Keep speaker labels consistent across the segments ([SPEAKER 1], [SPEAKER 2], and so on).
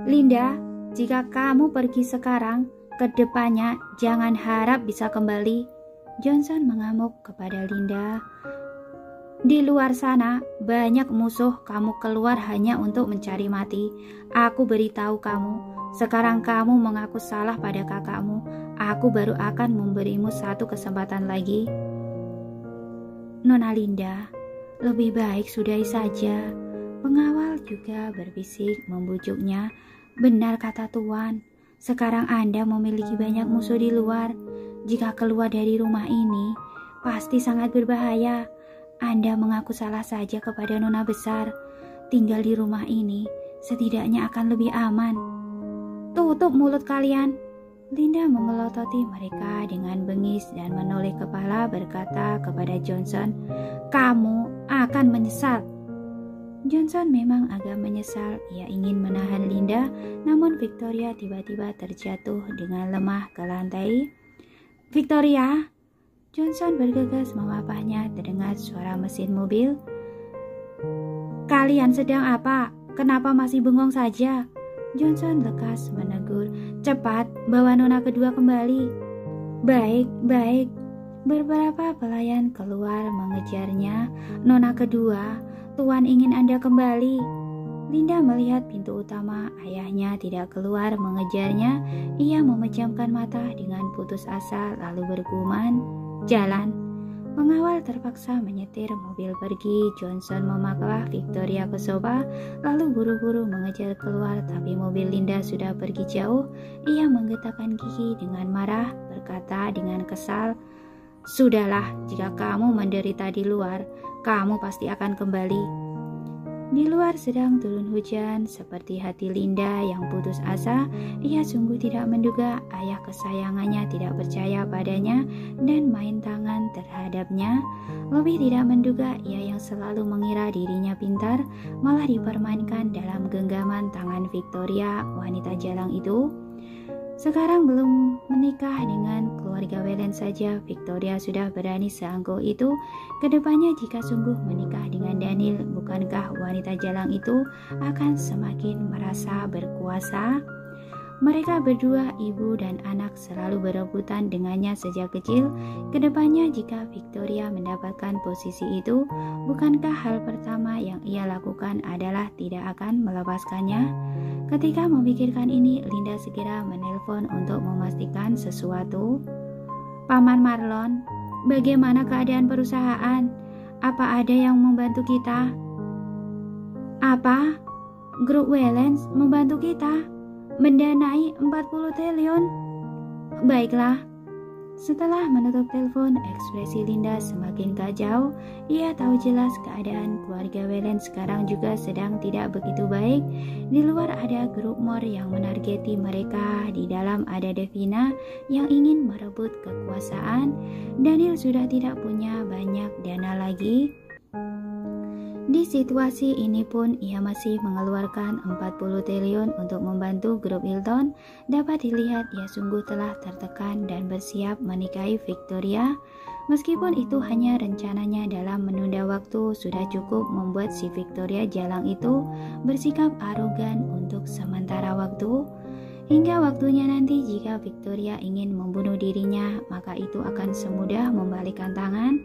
[SPEAKER 1] Linda, jika kamu pergi sekarang, kedepannya jangan harap bisa kembali. Johnson mengamuk kepada Linda. Di luar sana banyak musuh, kamu keluar hanya untuk mencari mati. Aku beritahu kamu, sekarang kamu mengaku salah pada kakakmu. Aku baru akan memberimu satu kesempatan lagi. Nona Linda, lebih baik sudahi saja. Pengawal juga berbisik membujuknya. Benar kata Tuan, sekarang Anda memiliki banyak musuh di luar. Jika keluar dari rumah ini, pasti sangat berbahaya. Anda mengaku salah saja kepada Nona besar. Tinggal di rumah ini setidaknya akan lebih aman. Tutup mulut kalian. Linda memelototi mereka dengan bengis dan menoleh kepala berkata kepada Johnson, kamu akan menyesal. Johnson memang agak menyesal. Ia ingin menahan Linda, namun Victoria tiba-tiba terjatuh dengan lemah ke lantai. Victoria! Johnson bergegas memapahnya. Terdengar suara mesin mobil. Kalian sedang apa? Kenapa masih bengong saja? Johnson lekas menegur. Cepat, bawa Nona kedua kembali. Baik, baik. Beberapa pelayan keluar mengejarnya. Nona kedua, Tuan ingin Anda kembali. Linda melihat pintu utama. Ayahnya tidak keluar mengejarnya. Ia memejamkan mata dengan putus asa lalu bergumam. Jalan. Pengawal terpaksa menyetir mobil pergi. Johnson memaklah Victoria ke sofa lalu buru-buru mengejar keluar, tapi mobil Linda sudah pergi jauh. Ia menggetakkan gigi dengan marah, berkata dengan kesal, sudahlah, jika kamu menderita di luar, kamu pasti akan kembali. Di luar sedang turun hujan. Seperti hati Linda yang putus asa, ia sungguh tidak menduga ayah kesayangannya tidak percaya padanya dan main tangan terhadapnya. Lebih tidak menduga ia yang selalu mengira dirinya pintar malah dipermainkan dalam genggaman tangan Victoria, wanita jalang itu. Sekarang belum menikah dengan keluarga Welen saja, Victoria sudah berani seangkuh itu. Kedepannya jika sungguh menikah dengan Daniel, bukankah wanita jalang itu akan semakin merasa berkuasa? Mereka berdua, ibu dan anak, selalu berebutan dengannya sejak kecil. Kedepannya jika Victoria mendapatkan posisi itu, bukankah hal pertama yang ia lakukan adalah tidak akan melepaskannya? Ketika memikirkan ini, Linda segera menelpon untuk memastikan sesuatu. Paman Marlon, bagaimana keadaan perusahaan? Apa ada yang membantu kita? Apa? Grup Wellens membantu kita? Mendanai 40 triliun. Baiklah. Setelah menutup telepon, ekspresi Linda semakin kacau. Ia tahu jelas keadaan keluarga Welen sekarang juga sedang tidak begitu baik. Di luar ada grup Moore yang menargeti mereka. Di dalam ada Devina yang ingin merebut kekuasaan. Daniel sudah tidak punya banyak dana lagi. Di situasi ini pun ia masih mengeluarkan 40 triliun untuk membantu grup Hilton. Dapat dilihat ia sungguh telah tertekan dan bersiap menikahi Victoria. Meskipun itu hanya rencananya dalam menunda waktu, sudah cukup membuat si Victoria jalang itu bersikap arogan untuk sementara waktu. Hingga waktunya nanti jika Victoria ingin membunuh dirinya, maka itu akan semudah membalikkan tangan.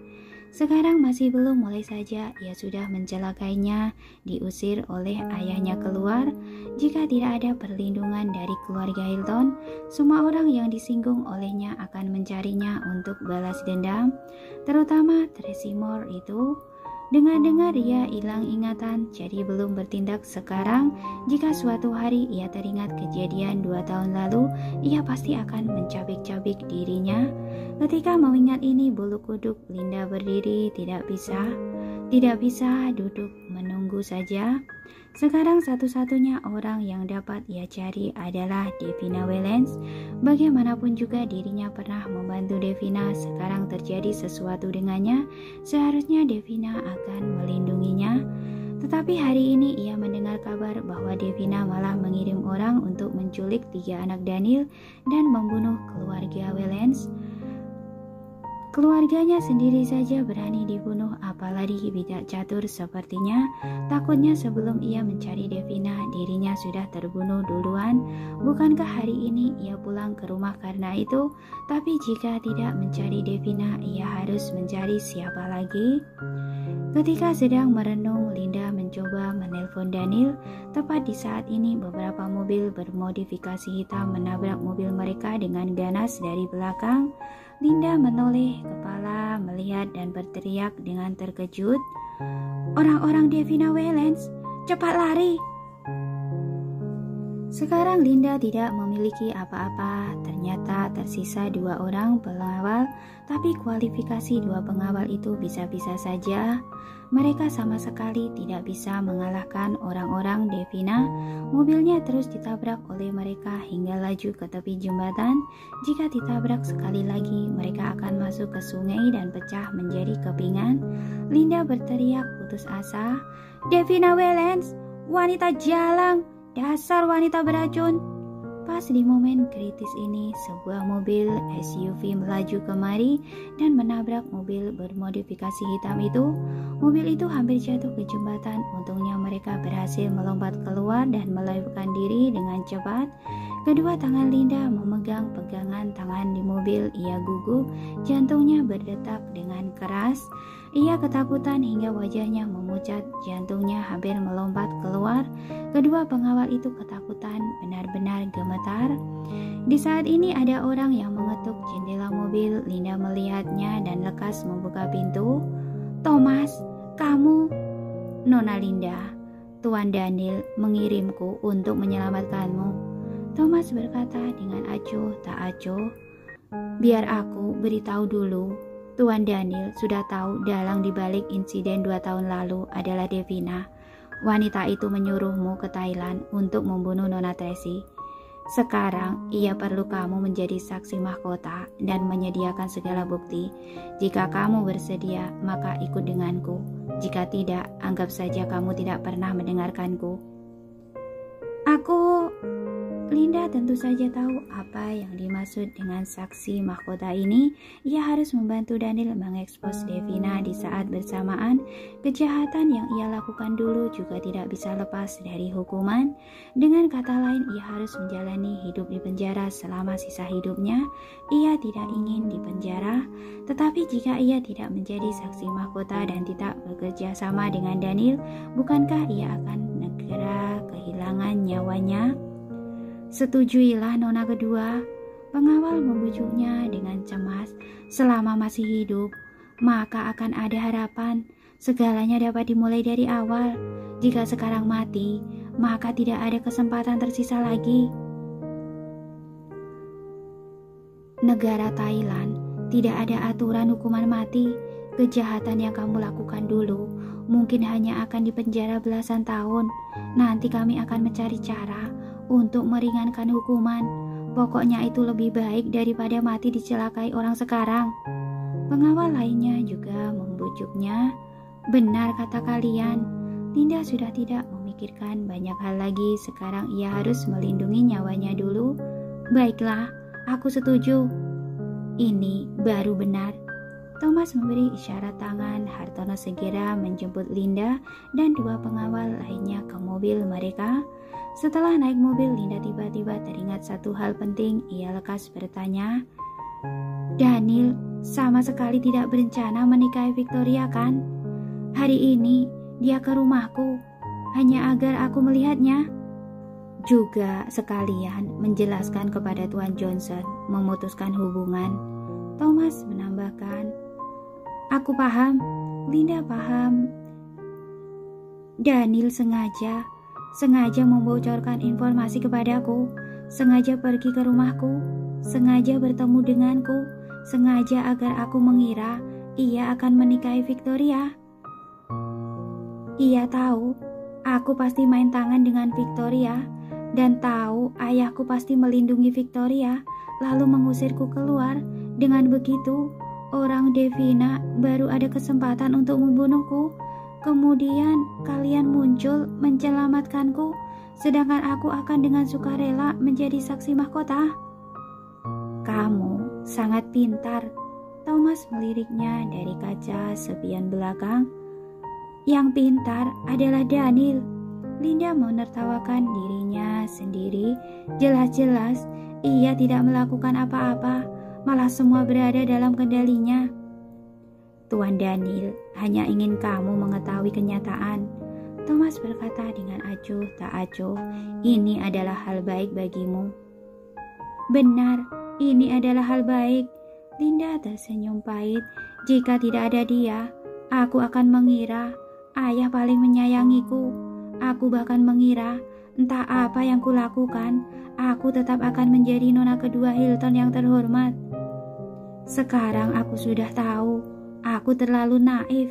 [SPEAKER 1] Sekarang masih belum, mulai saja ia sudah mencelakainya, diusir oleh ayahnya keluar. Jika tidak ada perlindungan dari keluarga Hilton, semua orang yang disinggung olehnya akan mencarinya untuk balas dendam, terutama Tracy Moore itu. Dengar-dengar ia hilang ingatan, jadi belum bertindak sekarang. Jika suatu hari ia teringat kejadian 2 tahun lalu, ia pasti akan mencabik-cabik dirinya. Ketika mengingat ini, bulu kuduk Linda berdiri. Tidak bisa duduk menunggu saja. Sekarang satu-satunya orang yang dapat ia cari adalah Devina Wellens. Bagaimanapun juga dirinya pernah membantu Devina. Sekarang terjadi sesuatu dengannya, seharusnya Devina akan melindunginya. Tetapi hari ini ia mendengar kabar bahwa Devina malah mengirim orang untuk menculik 3 anak Daniel dan membunuh keluarga Wellens. Keluarganya sendiri saja berani dibunuh, apalagi bijak catur sepertinya. Takutnya sebelum ia mencari Devina, dirinya sudah terbunuh duluan. Bukankah hari ini ia pulang ke rumah karena itu? Tapi jika tidak mencari Devina, ia harus mencari siapa lagi? Ketika sedang merenung, Linda mencoba menelpon Daniel. Tepat di saat ini beberapa mobil bermodifikasi hitam menabrak mobil mereka dengan ganas dari belakang. Linda menoleh kepala, melihat dan berteriak dengan terkejut, "Orang-orang Devina Waylands, cepat lari!" Sekarang Linda tidak memiliki apa-apa. Ternyata tersisa 2 orang pengawal, tapi kualifikasi 2 pengawal itu bisa-bisa saja. Mereka sama sekali tidak bisa mengalahkan orang-orang Devina. Mobilnya terus ditabrak oleh mereka hingga laju ke tepi jembatan. Jika ditabrak sekali lagi, mereka akan masuk ke sungai dan pecah menjadi kepingan. Linda berteriak putus asa, "Devina Waylands, wanita jalang! Dasar wanita beracun!" Pas di momen kritis ini, sebuah mobil SUV melaju kemari dan menabrak mobil bermodifikasi hitam itu. Mobil itu hampir jatuh ke jembatan. Untungnya mereka berhasil melompat keluar dan melarikan diri dengan cepat. Kedua tangan Linda memegang pegangan tangan di mobil. Ia gugup, jantungnya berdetak dengan keras. Ia ketakutan hingga wajahnya memucat, jantungnya hampir melompat keluar. Kedua pengawal itu ketakutan, benar-benar gemetar. Di saat ini ada orang yang mengetuk jendela mobil. Linda melihatnya dan lekas membuka pintu. "Thomas, kamu?" "Nona Linda, Tuan Daniel mengirimku untuk menyelamatkanmu," Thomas berkata dengan acuh tak acuh. "Biar aku beritahu dulu. Tuan Daniel sudah tahu dalang dibalik insiden 2 tahun lalu adalah Devina. Wanita itu menyuruhmu ke Thailand untuk membunuh Nona Tracy. Sekarang ia perlu kamu menjadi saksi mahkota dan menyediakan segala bukti. Jika kamu bersedia, maka ikut denganku. Jika tidak, anggap saja kamu tidak pernah mendengarkanku." Linda tentu saja tahu apa yang dimaksud dengan saksi mahkota ini. Ia harus membantu Daniel mengekspos Devina di saat bersamaan. Kejahatan yang ia lakukan dulu juga tidak bisa lepas dari hukuman. Dengan kata lain, ia harus menjalani hidup di penjara selama sisa hidupnya. Ia tidak ingin di penjara, tetapi jika ia tidak menjadi saksi mahkota dan tidak bekerja sama dengan Daniel, bukankah ia akan segera kehilangan nyawanya? "Setujuilah Nona kedua," pengawal membujuknya dengan cemas. "Selama masih hidup, maka akan ada harapan. Segalanya dapat dimulai dari awal. Jika sekarang mati, maka tidak ada kesempatan tersisa lagi." Negara Thailand tidak ada aturan hukuman mati. Kejahatan yang kamu lakukan dulu mungkin hanya akan dipenjara belasan tahun. Nanti kami akan mencari cara untuk meringankan hukuman. Pokoknya itu lebih baik daripada mati dicelakai orang sekarang. Pengawal lainnya juga membujuknya. "Benar kata kalian." Linda sudah tidak memikirkan banyak hal lagi. Sekarang ia harus melindungi nyawanya dulu. "Baiklah, aku setuju. Ini baru benar." Thomas memberi isyarat tangan. Hartono segera menjemput Linda dan 2 pengawal lainnya ke mobil mereka. Setelah naik mobil, Linda tiba-tiba teringat satu hal penting. Ia lekas bertanya, "Daniel sama sekali tidak berencana menikahi Victoria, kan? Hari ini dia ke rumahku hanya agar aku melihatnya. Juga sekalian menjelaskan kepada Tuan Johnson memutuskan hubungan." Thomas menambahkan, "Aku paham." Linda paham. Daniel sengaja membocorkan informasi kepadaku, sengaja pergi ke rumahku, sengaja bertemu denganku, sengaja agar aku mengira ia akan menikahi Victoria. Ia tahu aku pasti main tangan dengan Victoria dan tahu ayahku pasti melindungi Victoria lalu mengusirku keluar. Dengan begitu, orang Devina baru ada kesempatan untuk membunuhku. Kemudian kalian muncul menyelamatkanku, sedangkan aku akan dengan sukarela menjadi saksi mahkota. Kamu sangat pintar, Thomas meliriknya dari kaca spion belakang. Yang pintar adalah Daniel. Linda menertawakan dirinya sendiri. Jelas-jelas ia tidak melakukan apa-apa, malah semua berada dalam kendalinya. Tuan Daniel hanya ingin kamu mengetahui kenyataan. Thomas berkata dengan acuh tak acuh, ini adalah hal baik bagimu. Benar, ini adalah hal baik. Linda tersenyum pahit. Jika tidak ada dia, aku akan mengira ayah paling menyayangiku. Aku bahkan mengira entah apa yang kulakukan, aku tetap akan menjadi nona kedua Hilton yang terhormat. Sekarang aku sudah tahu, aku terlalu naif.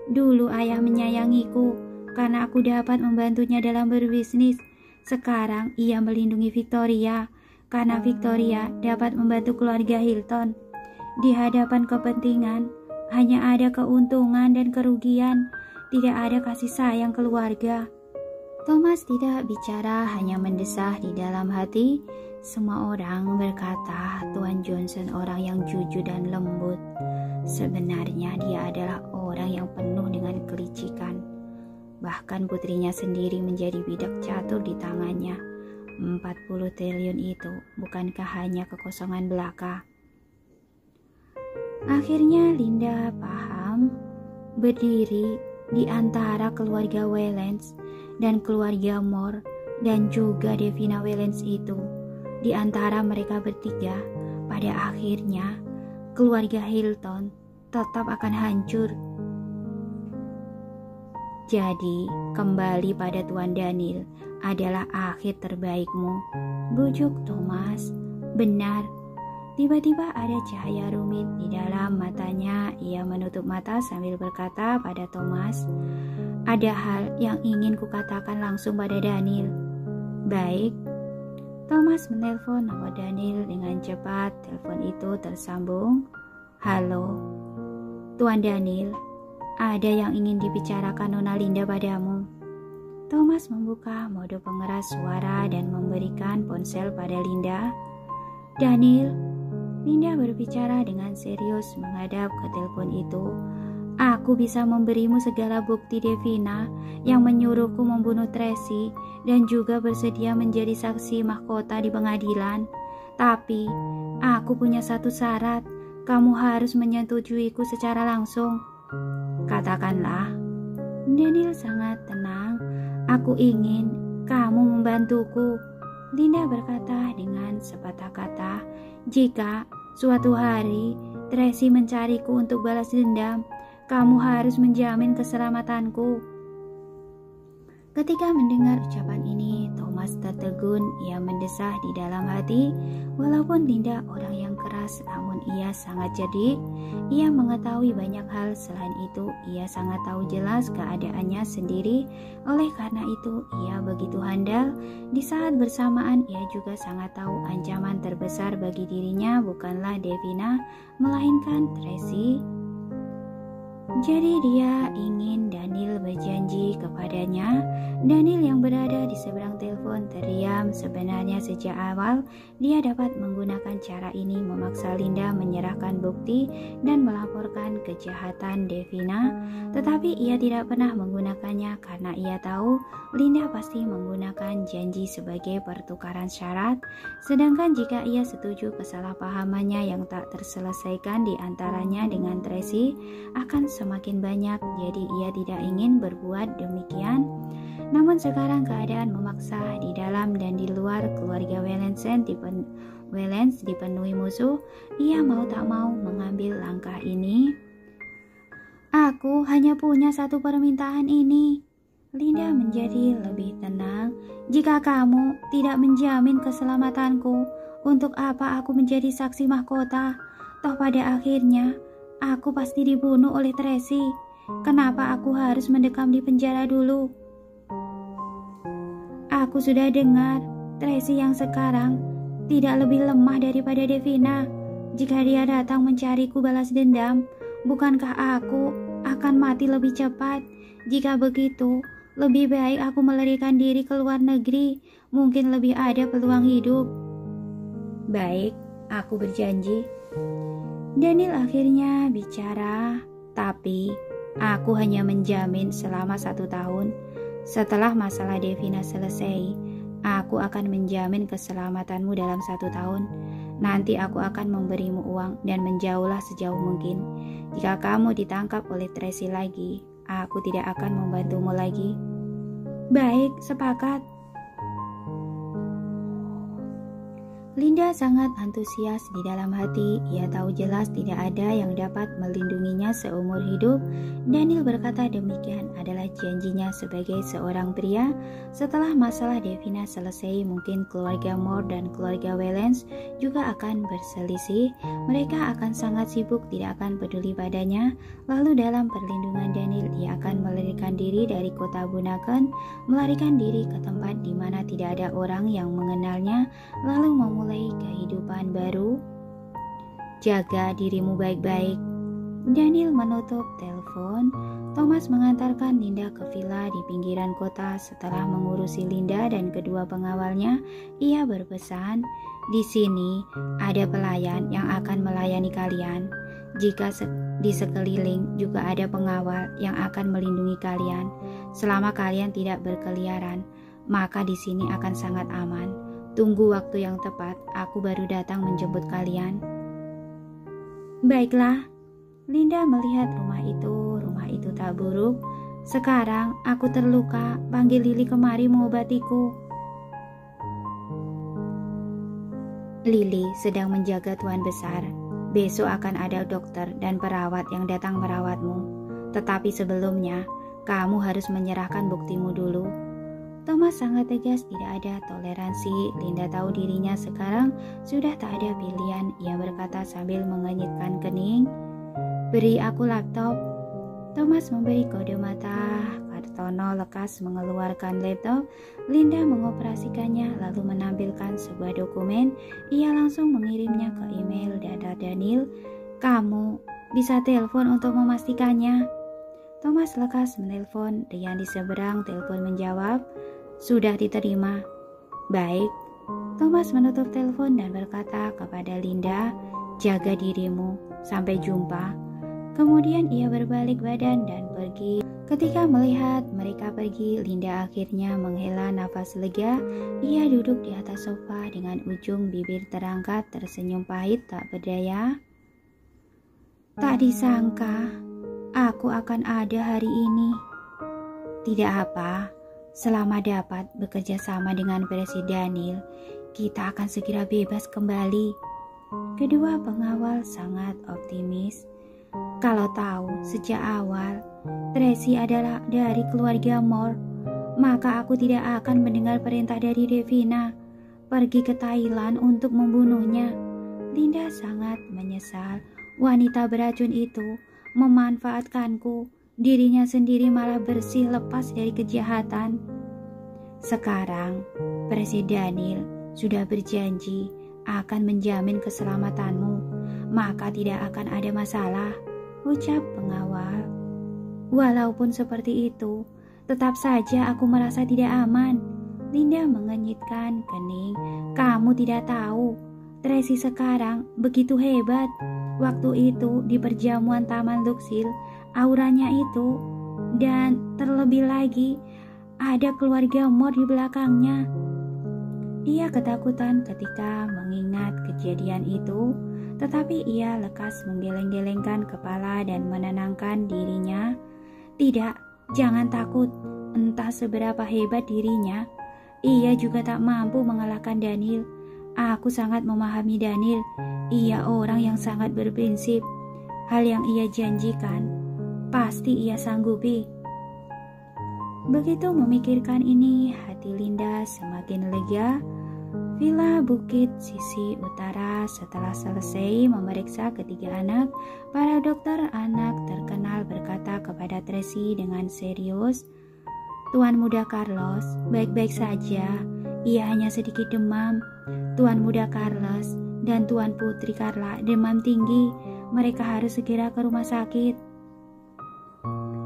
[SPEAKER 1] Dulu ayah menyayangiku karena aku dapat membantunya dalam berbisnis. Sekarang ia melindungi Victoria karena Victoria dapat membantu keluarga Hilton. Di hadapan kepentingan, hanya ada keuntungan dan kerugian, tidak ada kasih sayang keluarga. Thomas tidak bicara, hanya mendesah di dalam hati. Semua orang berkata Tuan Johnson orang yang jujur dan lembut. Sebenarnya dia adalah orang yang penuh dengan kelicikan. Bahkan putrinya sendiri menjadi bidak catur di tangannya. 40 triliun itu bukankah hanya kekosongan belaka? Akhirnya Linda paham. Berdiri di antara keluarga Wellens dan keluarga Moore dan juga Davina Wellens itu, di antara mereka bertiga, pada akhirnya keluarga Hilton tetap akan hancur. Jadi kembali pada Tuan Daniel adalah akhir terbaikmu, bujuk Thomas. Benar. Tiba-tiba ada cahaya rumit di dalam matanya. Ia menutup mata sambil berkata pada Thomas, ada hal yang ingin kukatakan langsung pada Daniel. Baik. Thomas menelpon nomor Daniel dengan cepat. Telepon itu tersambung. Halo. Tuan Daniel, ada yang ingin dibicarakan Nona Linda padamu. Thomas membuka mode pengeras suara dan memberikan ponsel pada Linda. Daniel, Linda berbicara dengan serius menghadap ke telepon itu. Aku bisa memberimu segala bukti Davina yang menyuruhku membunuh Tracy dan juga bersedia menjadi saksi mahkota di pengadilan. Tapi, aku punya satu syarat. Kamu harus menyetujuiku secara langsung. Katakanlah. Daniel sangat tenang. Aku ingin kamu membantuku. Linda berkata dengan sepatah kata, jika suatu hari Tracy mencariku untuk balas dendam, kamu harus menjamin keselamatanku. Ketika mendengar ucapan ini, Thomas tertegun. Ia mendesah di dalam hati. Walaupun Linda orang yang keras, namun ia sangat cerdik. Ia mengetahui banyak hal. Selain itu, ia sangat tahu jelas keadaannya sendiri. Oleh karena itu, ia begitu handal. Di saat bersamaan, ia juga sangat tahu ancaman terbesar bagi dirinya bukanlah Davina, melainkan Tracy. Jadi dia ingin Daniel berjanji kepadanya. Daniel yang berada di seberang telepon terdiam. Sebenarnya sejak awal dia dapat menggunakan cara ini memaksa Linda menyerahkan bukti dan melaporkan kejahatan Davina. Tetapi ia tidak pernah menggunakannya karena ia tahu Linda pasti menggunakan janji sebagai pertukaran syarat. Sedangkan jika ia setuju, kesalahpahamannya yang tak terselesaikan di antaranya dengan Tracy akan semakin banyak. Jadi ia tidak ingin berbuat demikian. Namun sekarang keadaan memaksa. Di dalam dan di luar keluarga Wellens dipenuhi musuh. Ia mau tak mau mengambil langkah ini. Aku hanya punya satu permintaan ini. Linda menjadi lebih tenang. Jika kamu tidak menjamin keselamatanku, untuk apa aku menjadi saksi mahkota? Toh pada akhirnya aku pasti dibunuh oleh Tracy. Kenapa aku harus mendekam di penjara dulu? Aku sudah dengar Tracy yang sekarang tidak lebih lemah daripada Davina. Jika dia datang mencariku balas dendam, bukankah aku akan mati lebih cepat? Jika begitu, lebih baik aku melarikan diri ke luar negeri. Mungkin lebih ada peluang hidup. Baik, aku berjanji. Daniel akhirnya bicara, tapi aku hanya menjamin selama 1 tahun. Setelah masalah Devina selesai, aku akan menjamin keselamatanmu dalam 1 tahun. Nanti aku akan memberimu uang dan menjauhlah sejauh mungkin. Jika kamu ditangkap oleh Tracy lagi, aku tidak akan membantumu lagi. Baik, sepakat. Linda sangat antusias di dalam hati. Ia tahu jelas tidak ada yang dapat melindunginya seumur hidup. Daniel berkata demikian adalah janjinya sebagai seorang pria. Setelah masalah Devina selesai, mungkin keluarga Moore dan keluarga Wellens juga akan berselisih. Mereka akan sangat sibuk, tidak akan peduli padanya. Lalu dalam perlindungan Daniel, ia akan melarikan diri dari kota Bunaken, melarikan diri ke tempat di mana tidak ada orang yang mengenalnya, lalu memulai kehidupan baru. Jaga dirimu baik-baik. Daniel menutup telepon. Thomas mengantarkan Linda ke villa di pinggiran kota. Setelah mengurusi Linda dan kedua pengawalnya, ia berpesan, "Di sini ada pelayan yang akan melayani kalian. Jika di sekeliling juga ada pengawal yang akan melindungi kalian. Selama kalian tidak berkeliaran, maka di sini akan sangat aman. Tunggu waktu yang tepat, aku baru datang menjemput kalian." Baiklah. Linda melihat rumah itu tak buruk. Sekarang aku terluka, panggil Lily kemari mengobatiku. Lily sedang menjaga tuan besar. Besok akan ada dokter dan perawat yang datang merawatmu. Tetapi sebelumnya, kamu harus menyerahkan buktimu dulu. Thomas sangat tegas, tidak ada toleransi. Linda tahu dirinya sekarang sudah tak ada pilihan. Ia berkata sambil mengenyitkan kening, "Beri aku laptop." Thomas memberi kode mata. Kartono lekas mengeluarkan laptop. Linda mengoperasikannya lalu menampilkan sebuah dokumen. Ia langsung mengirimnya ke email data Daniel. "Kamu bisa telepon untuk memastikannya." Thomas lekas menelpon. Rian di seberang telepon menjawab, "Sudah diterima." "Baik." Thomas menutup telepon dan berkata kepada Linda, "Jaga dirimu, sampai jumpa." Kemudian ia berbalik badan dan pergi. Ketika melihat mereka pergi, Linda akhirnya menghela nafas lega. Ia duduk di atas sofa dengan ujung bibir terangkat, tersenyum pahit tak berdaya. "Tak disangka aku akan ada hari ini." "Tidak apa, selama dapat bekerja sama dengan Presiden Daniel, kita akan segera bebas kembali." Kedua pengawal sangat optimis. Kalau tahu sejak awal Tracy adalah dari keluarga Moore, maka aku tidak akan mendengar perintah dari Devina pergi ke Thailand untuk membunuhnya. Linda sangat menyesal. Wanita beracun itu memanfaatkanku. Dirinya sendiri malah bersih lepas dari kejahatan. Sekarang Presiden Daniel sudah berjanji akan menjamin keselamatanmu, maka tidak akan ada masalah, ucap pengawal. Walaupun seperti itu, tetap saja aku merasa tidak aman. Linda mengenyitkan kening. Kamu tidak tahu, Tracy sekarang begitu hebat. Waktu itu di perjamuan Taman Luxil, auranya itu, dan terlebih lagi ada keluarga Moore di belakangnya. Ia ketakutan ketika mengingat kejadian itu, tetapi ia lekas menggeleng-gelengkan kepala dan menenangkan dirinya. Tidak, jangan takut. Entah seberapa hebat dirinya, ia juga tak mampu mengalahkan Daniel. Aku sangat memahami Daniel. Ia orang yang sangat berprinsip. Hal yang ia janjikan, pasti ia sanggupi. Begitu memikirkan ini, hati Linda semakin lega. Villa Bukit sisi utara. Setelah selesai memeriksa ketiga anak, para dokter anak terkenal berkata kepada Tracy dengan serius, "Tuan muda Carlos baik-baik saja. Ia hanya sedikit demam. Tuan muda Carlos dan Tuan Putri Carla demam tinggi. Mereka harus segera ke rumah sakit.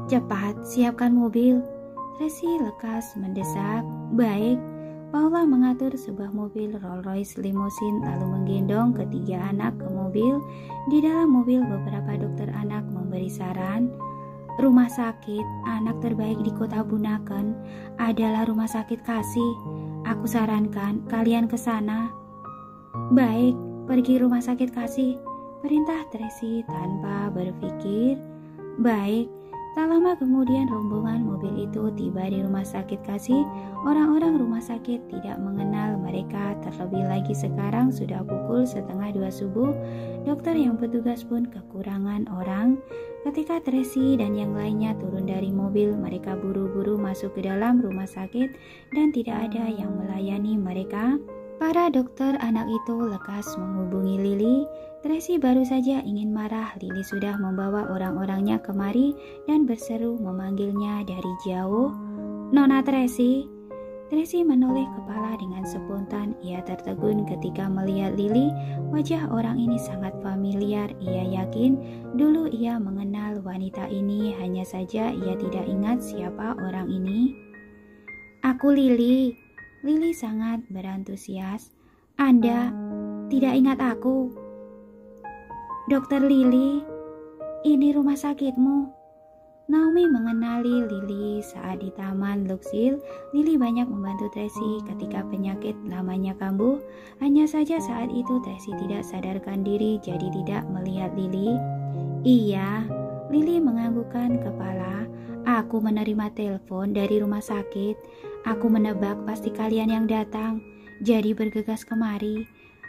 [SPEAKER 1] Cepat siapkan mobil." Tracy lekas mendesak. "Baik." Paula mengatur sebuah mobil Rolls-Royce limousine lalu menggendong ketiga anak ke mobil. Di dalam mobil beberapa dokter anak memberi saran. Rumah sakit anak terbaik di kota Bunaken adalah rumah sakit Kasih. Aku sarankan kalian ke sana. Baik, pergi rumah sakit Kasih, perintah Tracy tanpa berpikir. Baik, tak lama kemudian rombongan mobil itu tiba di rumah sakit Kasih. Orang-orang rumah sakit tidak mengenal mereka, terlebih lagi sekarang sudah pukul 1:30 subuh. Dokter yang bertugas pun kekurangan orang. Ketika Tracy dan yang lainnya turun dari mobil, mereka buru-buru masuk ke dalam rumah sakit dan tidak ada yang melayani mereka. Para dokter anak itu lekas menghubungi Lily. Tracy baru saja ingin marah, Lily sudah membawa orang-orangnya kemari dan berseru memanggilnya dari jauh. Nona Tracy. Tracy menoleh kepala dengan spontan. Ia tertegun ketika melihat Lily. Wajah orang ini sangat familiar. Ia yakin dulu ia mengenal wanita ini, hanya saja ia tidak ingat siapa orang ini. Aku Lily. Lily sangat berantusias. Anda tidak ingat aku? Dokter Lily, ini rumah sakitmu. Naomi mengenali Lily saat di Taman Luxil. Lily banyak membantu Tracy ketika penyakit lamanya kambuh. Hanya saja saat itu Tracy tidak sadarkan diri jadi tidak melihat Lily. Iya, Lily menganggukkan kepala. Aku menerima telepon dari rumah sakit. Aku menebak pasti kalian yang datang, jadi bergegas kemari.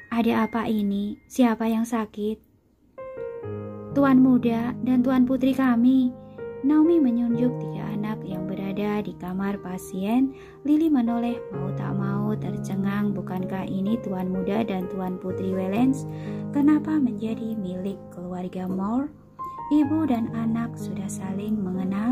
[SPEAKER 1] Ada apa ini? Siapa yang sakit? Tuan muda dan tuan putri kami. Naomi menunjuk tiga anak yang berada di kamar pasien. Lily menoleh mau tak mau tercengang. Bukankah ini tuan muda dan tuan putri Wellens? Kenapa menjadi milik keluarga Moore? Ibu dan anak sudah saling mengenal.